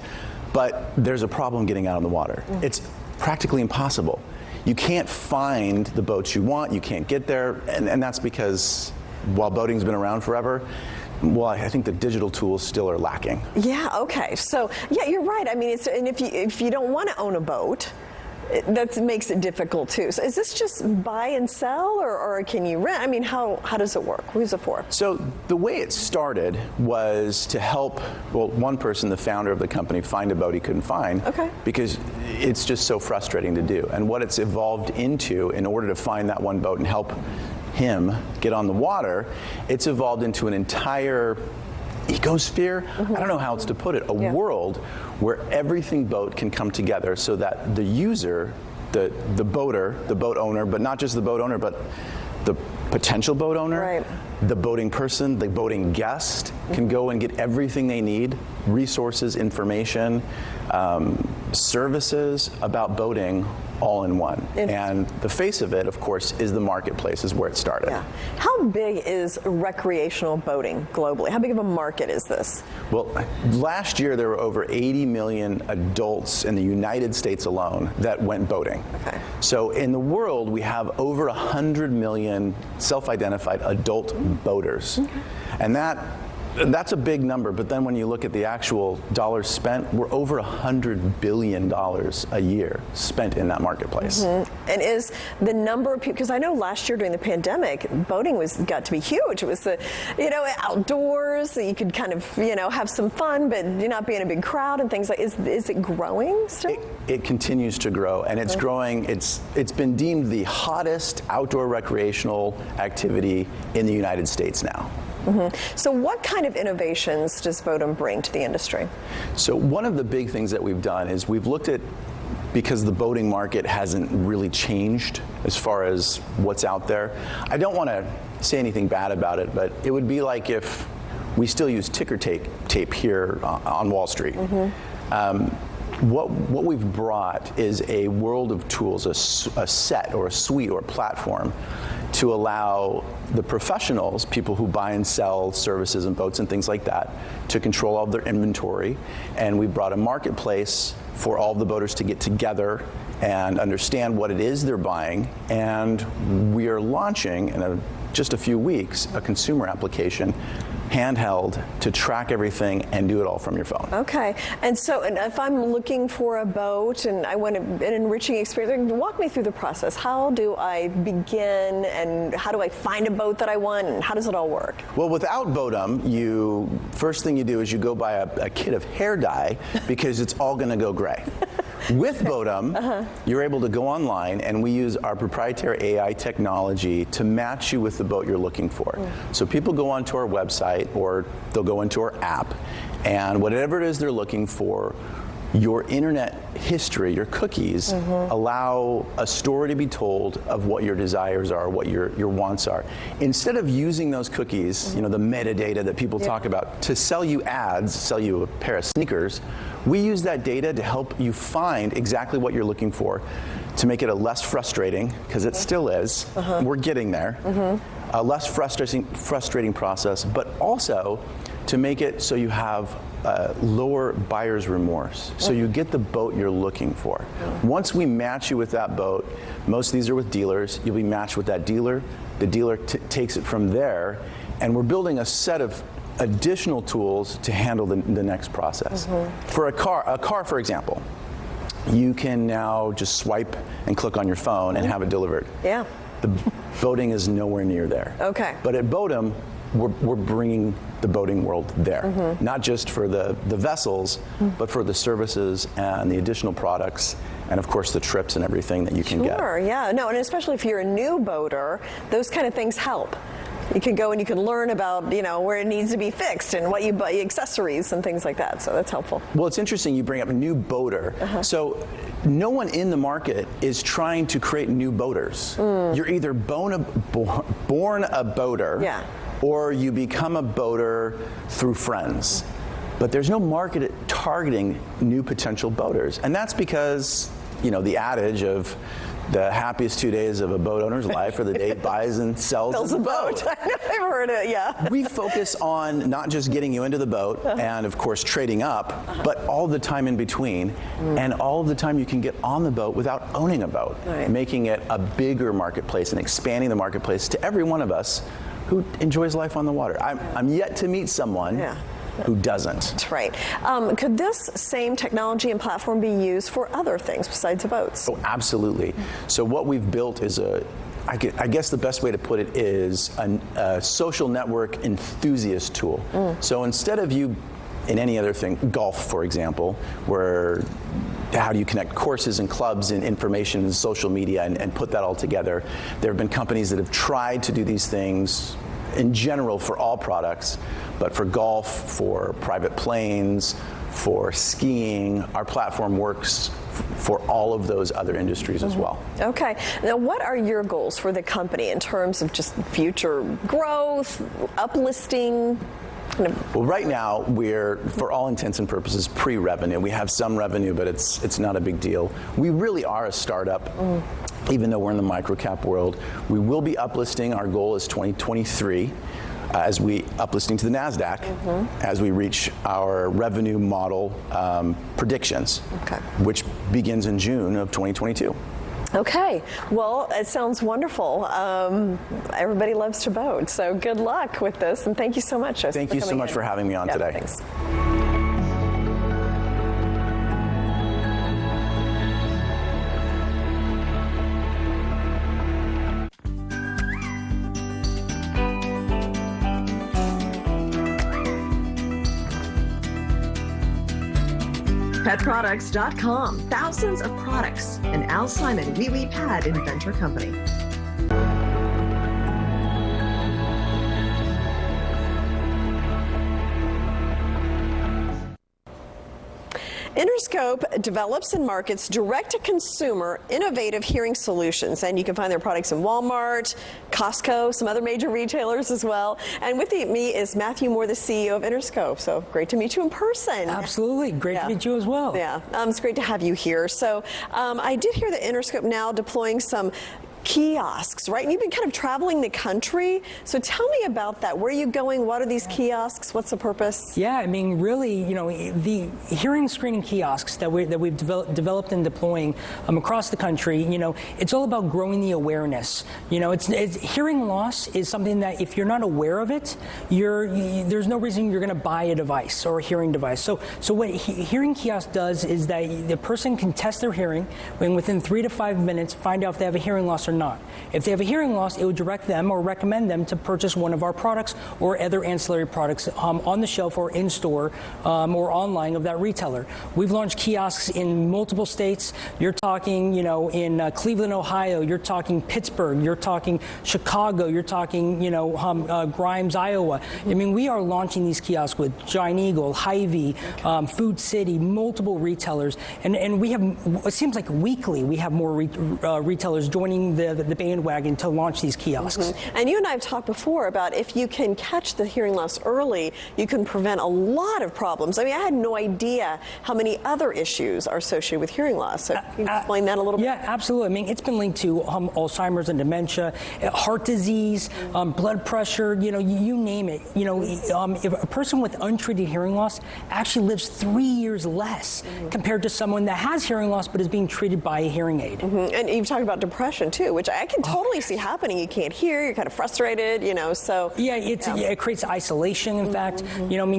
but there's a problem getting out on the water. It's practically impossible. You can't find the boats you want, you can't get there, and that's because while boating's been around forever, well, I think the digital tools still are lacking. Yeah, okay. So, yeah, you're right. I mean, and if you don't want to own a boat, that makes it difficult too. So is this just buy and sell, or can you rent? I mean, how does it work? Who's it for? So the way it started was to help, well, one person, the founder of the company, find a boat he couldn't find. Because it's just so frustrating to do. And what it's evolved into, in order to find that one boat and help him get on the water, it's evolved into an entire ecosphere. I don't know how else to put it. A world where everything boat can come together so that the user, the boater, the boat owner, but not just the boat owner, but the potential boat owner, the boating person, the boating guest can go and get everything they need, resources, information, services about boating all in one. And the face of it, of course, is the marketplace, is where it started. Yeah. How big is recreational boating globally? How big of a market is this? Well, last year there were over 80 million adults in the United States alone that went boating. So in the world, we have over 100 million self-identified adult boaters. And that's a big number, but then when you look at the actual dollars spent, we're over $100 billion a year spent in that marketplace. And is the number of people, because I know last year during the pandemic, boating got to be huge. It was the, outdoors, so you could kind of, have some fun, but you're not be in a big crowd and things like, is it growing still? It continues to grow, and it's growing. It's been deemed the hottest outdoor recreational activity in the United States now. So what kind of innovations does Vodum bring to the industry? So one of the big things that we've done is we've looked at, because the boating market hasn't really changed as far as what's out there. I don't want to say anything bad about it, but it would be like if we still use ticker tape here on Wall Street. What we've brought is a world of tools, a set or a suite or a platform to allow the professionals, people who buy and sell services and boats and things like that, to control all of their inventory. And we brought a marketplace for all of the boaters to get together and understand what it is they're buying. And we are launching in just a few weeks a consumer application, handheld, to track everything and do it all from your phone. Okay, and so if I'm looking for a boat and I want an enriching experience, walk me through the process. How do I begin, and how do I find a boat that I want, and how does it all work? Well, without Boatim, first thing you do is you go buy a kit of hair dye because it's all going to go gray. With Boatim, you're able to go online, and we use our proprietary AI technology to match you with the boat you're looking for. So people go onto our website, or they'll go into our app, and whatever it is they're looking for, your internet history, your cookies, allow a story to be told of what your desires are, what your wants are. Instead of using those cookies, the metadata that people talk about, to sell you ads, sell you a pair of sneakers, we use that data to help you find exactly what you're looking for, to make it a less frustrating, because it still is, we're getting there, a less frustrating process, but also to make it so you have lower buyer's remorse. So you get the boat you're looking for. Once we match you with that boat, most of these are with dealers, you'll be matched with that dealer. The dealer takes it from there, and we're building a set of additional tools to handle the next process. For a car, for example, you can now just swipe and click on your phone and have it delivered. Yeah. The boating is nowhere near there. Okay. But at Boatim, we're bringing the boating world there, not just for the vessels, but for the services and the additional products, and of course the trips and everything that you can get. Sure, yeah. No, and especially if you're a new boater, those kind of things help. You can go and you can learn about, where it needs to be fixed and what you buy, accessories and things like that. So that's helpful. Well, it's interesting you bring up a new boater. So no one in the market is trying to create new boaters. You're either born a boater, or you become a boater through friends. But there's no market targeting new potential boaters. And that's because, the adage of the happiest 2 days of a boat owner's life are the day he buys and sells a boat. I've heard it, yeah. We focus on not just getting you into the boat and, of course, trading up, but all the time in between and all of the time you can get on the boat without owning a boat, making it a bigger marketplace and expanding the marketplace to every one of us who enjoys life on the water. I'm yet to meet someone who doesn't. That's right. Could this same technology and platform be used for other things besides boats? Oh, absolutely. So what we've built is I guess the best way to put it is a social network enthusiast tool. So instead of you in any other thing, golf, for example, where how do you connect courses and clubs and information and social media and put that all together? There have been companies that have tried to do these things in general for all products, but for golf, for private planes, for skiing, our platform works for all of those other industries as well. Okay. Now, what are your goals for the company in terms of just future growth, uplisting? Well, right now, we're, for all intents and purposes, pre-revenue. We have some revenue, but it's not a big deal. We really are a startup, even though we're in the microcap world. We will be uplisting. Our goal is 2023, as we uplisting to the NASDAQ, as we reach our revenue model predictions, which begins in June of 2022. Okay, well, it sounds wonderful. Everybody loves to boat, so good luck with this, and thank you so much. Thank you so much for having me on today. Thanks. PetProducts.com. Thousands of products. An Al Simon Wee Wee Pad Inventor Company. Innerscope develops and markets direct-to-consumer innovative hearing solutions, and you can find their products in Walmart, Costco, some other major retailers as well. And with me is Matthew Moore, the CEO of Innerscope. So great to meet you in person. Absolutely. Great to meet you as well. Yeah, it's great to have you here. So I did hear that Innerscope now deploying some kiosks, right? And you've been kind of traveling the country. So tell me about that. Where are you going? What are these kiosks? What's the purpose? Yeah, I mean, really, the hearing screening kiosks that we've developed and deploying across the country, it's all about growing the awareness. It's hearing loss is something that if you're not aware of it, there's no reason you're going to buy a device or a hearing device. So what hearing kiosk does is that the person can test their hearing and within 3 to 5 minutes find out if they have a hearing loss or not. If they have a hearing loss, it would direct them or recommend them to purchase one of our products or other ancillary products on the shelf or in store or online of that retailer. We've launched kiosks in multiple states. You're talking, in Cleveland, Ohio. You're talking Pittsburgh. You're talking Chicago. You're talking, Grimes, Iowa. I mean, we are launching these kiosks with Giant Eagle, Hy-Vee, Food City, multiple retailers, and we have. It seems like weekly we have more retailers joining the bandwagon to launch these kiosks. And you and I have talked before about if you can catch the hearing loss early, you can prevent a lot of problems. I mean, I had no idea how many other issues are associated with hearing loss. So can you explain that a little bit? Yeah, absolutely. I mean, it's been linked to Alzheimer's and dementia, heart disease, blood pressure, you name it. If a person with untreated hearing loss actually lives 3 years less compared to someone that has hearing loss but is being treated by a hearing aid. And you've talked about depression too. too, which I can totally see happening. You can't hear, you're kind of frustrated, so. Yeah, it creates isolation, in fact,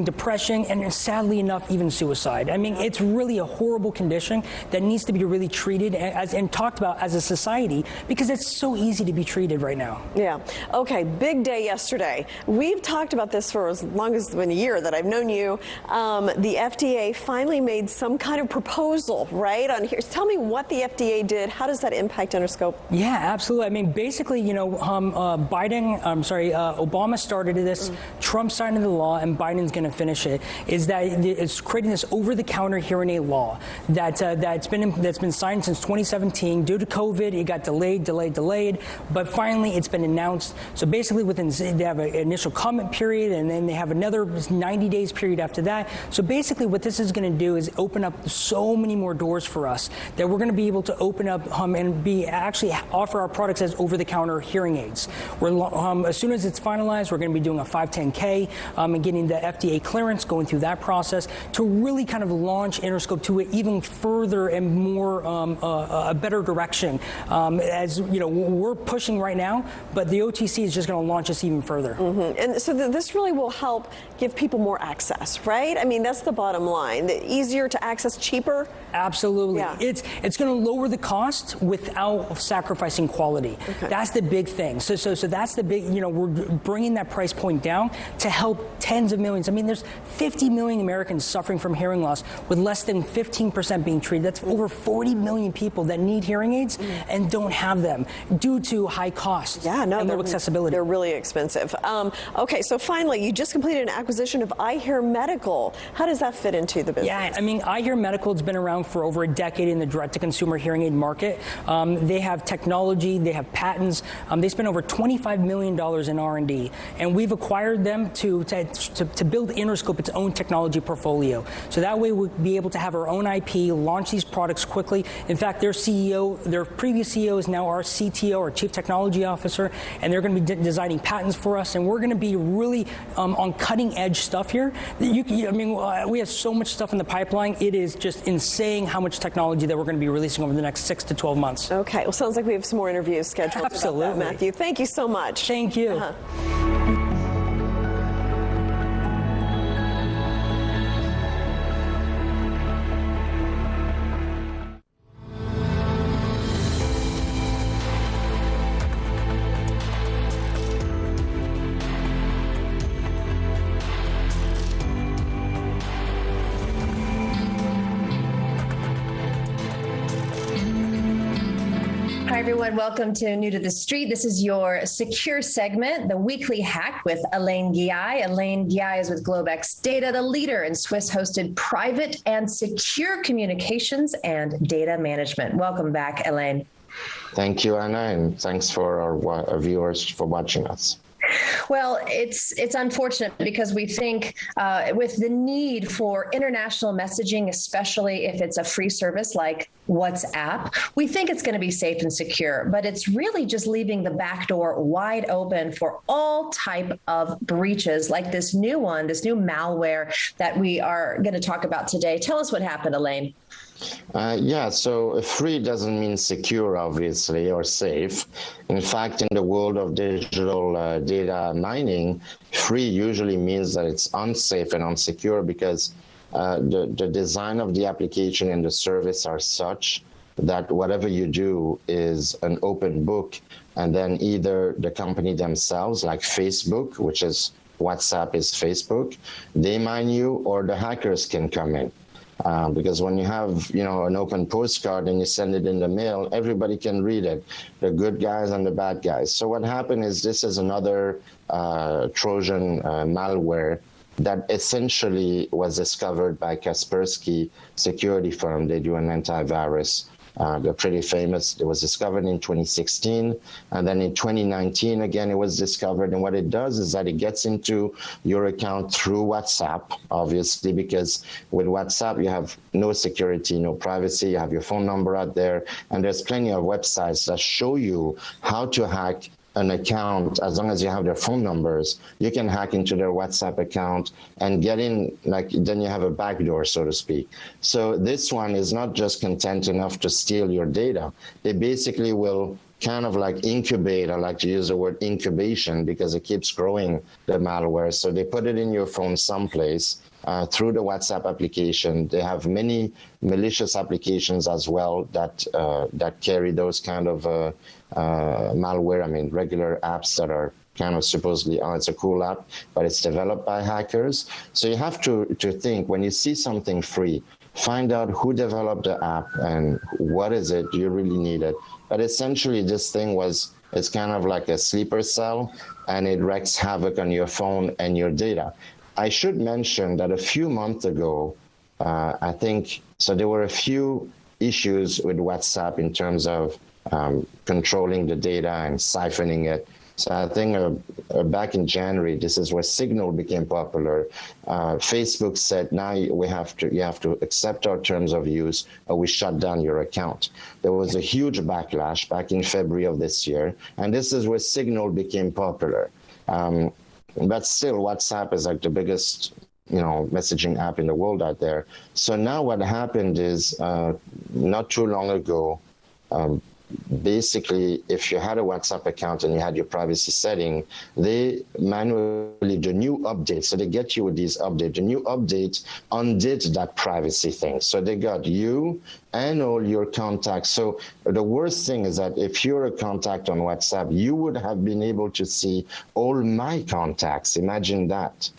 depression, and sadly enough, even suicide. It's really a horrible condition that needs to be really treated and talked about as a society, because it's so easy to be treated right now. Yeah. Okay, big day yesterday. We've talked about this for as long as been a year that I've known you. The FDA finally made some kind of proposal, right? On here, tell me what the FDA did. How does that impact Innerscope? Yeah, absolutely. Basically, Obama started this, Trump signed into law, and Biden's going to finish it. Is that it's creating this over-the-counter hearing aid law that's been signed since 2017. Due to COVID, it got delayed, but finally it's been announced. So basically, they have an initial comment period, and then they have another 90 days period after that. So basically, what this is going to do is open up so many more doors for us that we're going to be able to open up and actually offer our products as over-the-counter hearing aids. As soon as it's finalized, we're going to be doing a 510K and getting the FDA clearance, going through that process to really kind of launch Innerscope to an even further and more a better direction. As we're pushing right now, but the OTC is just going to launch us even further. And so this really will help give people more access, right? That's the bottom line. Easier to access, cheaper. Absolutely. Yeah. It's going to lower the cost without sacrificing quality. Okay. That's the big thing. So that's the big, we're bringing that price point down to help tens of millions. There's 50 million Americans suffering from hearing loss with less than 15% being treated. That's over 40 million people that need hearing aids and don't have them due to high cost and low accessibility. They're really expensive. Okay, so finally, you just completed an acquisition of iHear Medical. How does that fit into the business? Yeah, iHear Medical has been around for over a decade in the direct-to-consumer hearing aid market. They have technology, they have patents. They spend over $25 million in R&D, and we've acquired them to build Innerscope its own technology portfolio. So that way we'll be able to have our own IP, launch these products quickly. In fact, their previous CEO is now our CTO, our Chief Technology Officer, and they're going to be designing patents for us, and we're going to be really on cutting-edge stuff here. We have so much stuff in the pipeline. It is just insane how much technology that we're going to be releasing over the next 6 to 12 months. Okay, well, sounds like we have some more interviews scheduled. Absolutely. About that, Matthew. Thank you so much. Thank you. Hi, everyone. Welcome to New to the Street. This is your secure segment, the weekly hack with Elaine Guillai. Elaine Guillai is with Globex Data, the leader in Swiss-hosted private and secure communications and data management. Welcome back, Elaine. Thank you, Anna, and thanks for our viewers for watching us. Well, it's unfortunate because we think with the need for international messaging, especially if it's a free service like WhatsApp, we think it's going to be safe and secure, but it's really just leaving the back door wide open for all type of breaches like this new malware that we are going to talk about today. Tell us what happened, Elaine. So free doesn't mean secure, obviously, or safe. In fact, in the world of digital data mining, free usually means that it's unsafe and unsecure because the design of the application and the service are such that whatever you do is an open book, and then either the company themselves, like Facebook, which is WhatsApp is Facebook, they mine you, or the hackers can come in. Because when you have, an open postcard and you send it in the mail, everybody can read it, the good guys and the bad guys. So what happened is this is another Trojan malware that essentially was discovered by Kaspersky security firm. They do an antivirus. They're pretty famous. It was discovered in 2016. And then in 2019, again, it was discovered. And what it does is that it gets into your account through WhatsApp, obviously, because with WhatsApp, you have no security, no privacy. You have your phone number out there. And there's plenty of websites that show you how to hack an account. As long as you have their phone numbers, you can hack into their WhatsApp account and get in, then you have a backdoor, so to speak. So this one is not just content enough to steal your data. They basically will kind of like incubate. I like to use the word incubation because it keeps growing, the malware. So they put it in your phone someplace through the WhatsApp application. They have many malicious applications as well that that carry those kind of malware. I mean, regular apps that are kind of supposedly, oh, it's a cool app, but it's developed by hackers. So you have to think, when you see something free, find out who developed the app and what is it you really need it. But essentially, this thing it's kind of like a sleeper cell, and it wreaks havoc on your phone and your data. I should mention that a few months ago, I think, so there were a few issues with WhatsApp in terms of controlling the data and siphoning it. So I think back in January, this is where Signal became popular. Facebook said, now you have to accept our terms of use or we shut down your account. There was a huge backlash back in February of this year. And this is where Signal became popular. But still, WhatsApp is like the biggest, messaging app in the world out there. So now what happened is not too long ago, basically, if you had a WhatsApp account and you had your privacy setting, they manually, the new update, so they get you with these updates, the new update undid that privacy thing. So they got you and all your contacts. So the worst thing is that if you're a contact on WhatsApp, you would have been able to see all my contacts. Imagine that.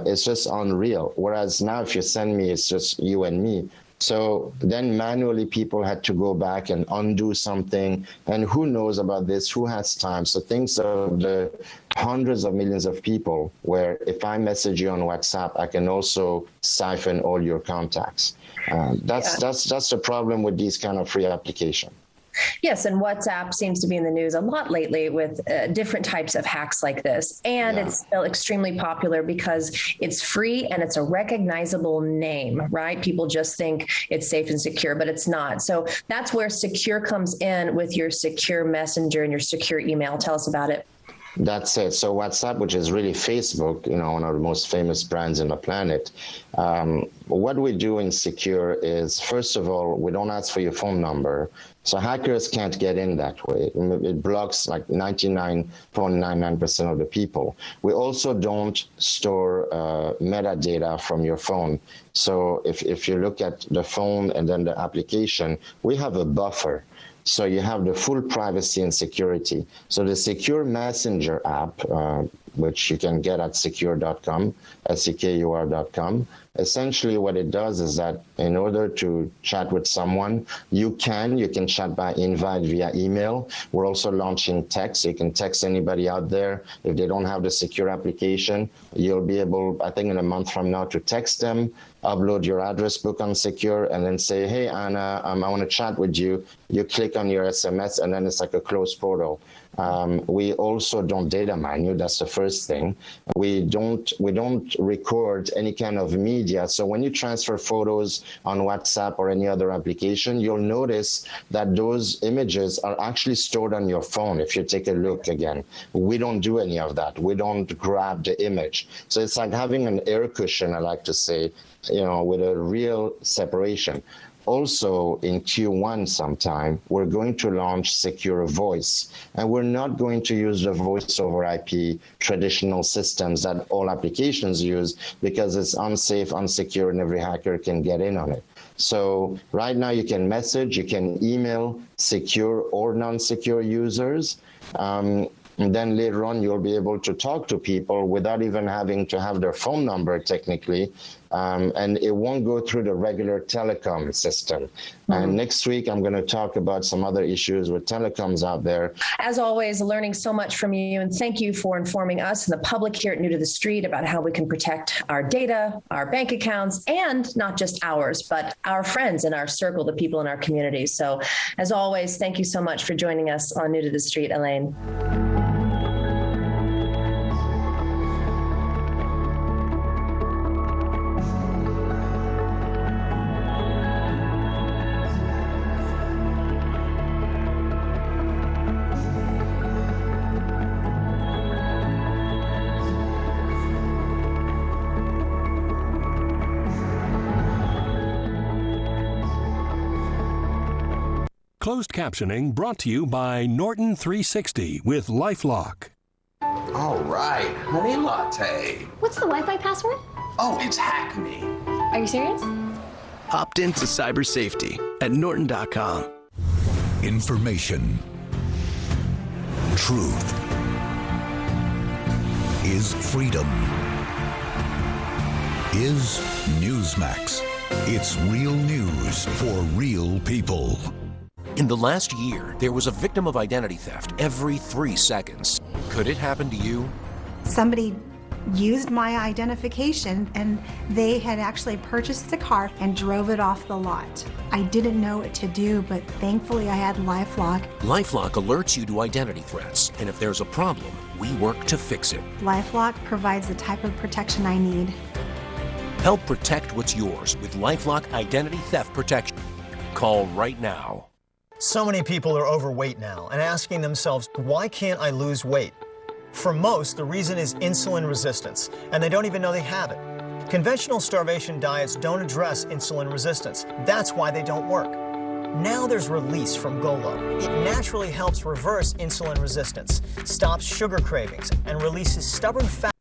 It's just unreal. Whereas now if you send me, it's just you and me. So then manually people had to go back and undo something, and who knows about this, who has time? So things of the hundreds of millions of people where if I message you on WhatsApp, I can also siphon all your contacts. That's the problem with these kind of free applications. Yes, and WhatsApp seems to be in the news a lot lately with different types of hacks like this. And it's still extremely popular because it's free and it's a recognizable name, right? People just think it's safe and secure, but it's not. So that's where Secure comes in with your secure messenger and your secure email. Tell us about it. That's it. So WhatsApp, which is really Facebook, one of the most famous brands on the planet, what we do in Secure is, first of all, we don't ask for your phone number. So hackers can't get in that way. It blocks like 99.99% of the people. We also don't store metadata from your phone. So if you look at the phone and then the application, we have a buffer. So you have the full privacy and security. So the Secure Messenger app, which you can get at secure.com, SEKUR.com, essentially what it does is that in order to chat with someone, you can chat by invite via email. We're also launching text. So you can text anybody out there. If they don't have the Secure application, you'll be able, I think in a month from now, to text them, upload your address book on Secure, and then say, hey, Anna, I want to chat with you. You click on your SMS, and then it's like a closed portal. We also don't data mine you. That's the first thing. We don't record any kind of media. So when you transfer photos on WhatsApp or any other application, you'll notice that those images are actually stored on your phone. If you take a look again, we don't do any of that. We don't grab the image. So it's like having an air cushion, I like to say, with a real separation. Also, in Q1 sometime, we're going to launch Secure Voice, and we're not going to use the voice over IP traditional systems that all applications use because it's unsafe, unsecure, and every hacker can get in on it. So right now you can message, you can email secure or non-secure users. And then later on, you'll be able to talk to people without even having to have their phone number technically. And it won't go through the regular telecom system. Mm-hmm. And next week, I'm going to talk about some other issues with telecoms out there. As always, learning so much from you. And thank you for informing us and the public here at New to the Street about how we can protect our data, our bank accounts, and not just ours, but our friends in our circle, the people in our community. So as always, thank you so much for joining us on New to the Street, Elaine. Closed captioning brought to you by Norton 360 with LifeLock. All right, honey latte. What's the Wi-Fi password? Oh, it's Hack Me. Are you serious? Opt into cyber safety at norton.com. Information. Truth is freedom. Is Newsmax. It's real news for real people. In the last year, there was a victim of identity theft every 3 seconds. Could it happen to you? Somebody used my identification and they had actually purchased the car and drove it off the lot. I didn't know what to do, but thankfully I had LifeLock. LifeLock alerts you to identity threats, and if there's a problem, we work to fix it. LifeLock provides the type of protection I need. Help protect what's yours with LifeLock Identity Theft Protection. Call right now. So many people are overweight now and asking themselves, why can't I lose weight? For most, the reason is insulin resistance, and they don't even know they have it. Conventional starvation diets don't address insulin resistance. That's why they don't work. Now there's release from Golo. It naturally helps reverse insulin resistance, stops sugar cravings, and releases stubborn fat